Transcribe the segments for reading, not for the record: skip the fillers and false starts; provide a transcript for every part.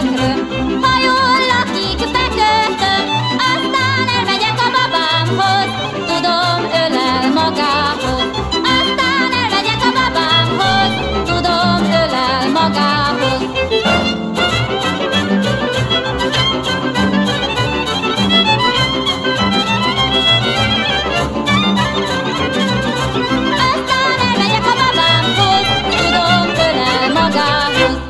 tökröm. Ha jól lakik, bekötöm, aztán elmegyek a babámhoz, tudom, ölel magához. Aztán elmegyek a babámhoz, tudom, ölel magához. Aztán elmegyek a babámhoz, tudom, ölel magához.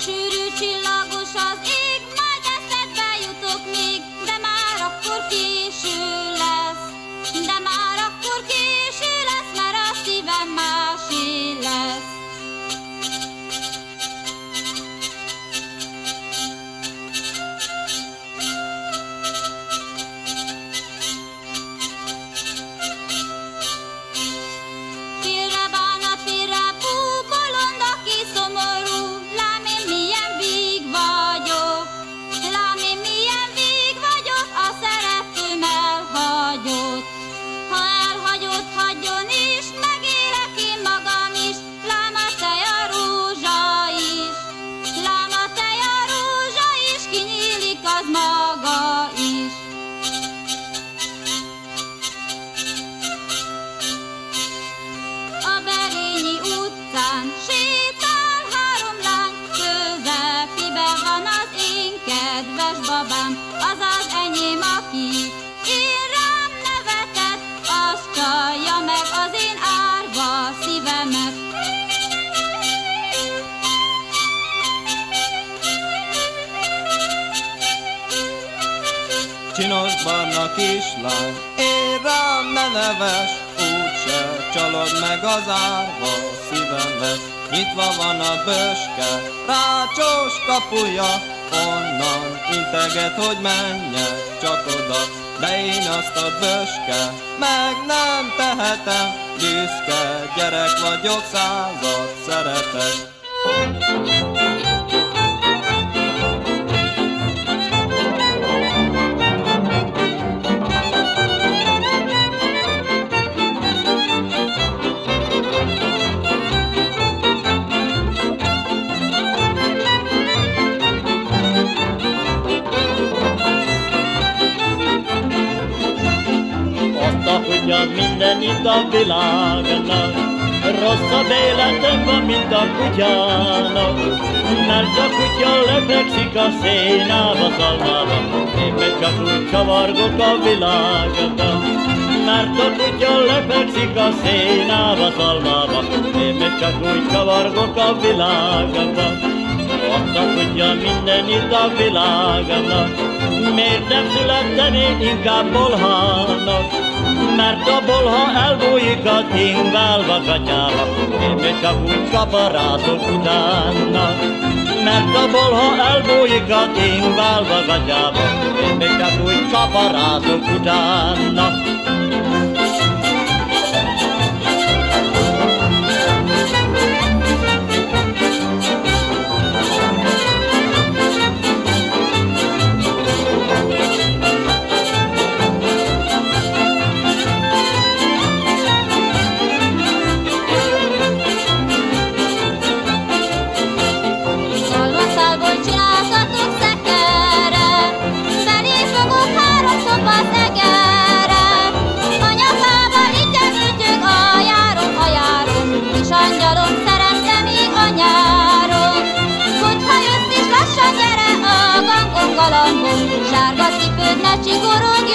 Sűrű csillagos az ég, majd eszedbe jutok még, de már akkor késő lesz. De már akkor késő lesz, mert a szívem másé lesz. Félre bánat, félre bú, bolond, aki szomorú, lám én milyen víg vagyok. Lám én milyen víg vagyok, a szeretőm elhagyott. Ha elhagyott, hagyjon is, megélek én magam is, lám a teja rózsa is. Lám a teja rózsa is, kinyílik az maga is. A Berényi utcán sétál három lány, közepibe van az én kedves babám, az az enyém, aki én rám nevetett, az csalja meg az én árva szívemet. Csinos barna kislány, én rám ne neves, úgyse csalod meg az árva szívemet. Nyitva van a böske, rácsos kapuja, onnan integet, hogy menjek csak oda. De én azt a böske, meg nem tehetem, büszke gyerek vagyok, százat szeretek. Tudja minden itt a világnak, rosszabb életem van, mint a kutyának. Mert a kutya lefekszik a szénába, szalmába, én meg csak úgy csavargok a világnak. Mert a kutya lefekszik a szénába, szalmába, én meg csak úgy csavargok a világnak. Azt a kutya minden itt a világnak, miért nem születtem én inkább bolhának? Mert a bolha elbújik a tingálva gatyába, én még csak úgy kaparázok utána. Mert a bolha elbújik a tingálva gatyába, én még csak úgy kaparázok utána. Sárga cipőd ne csigorod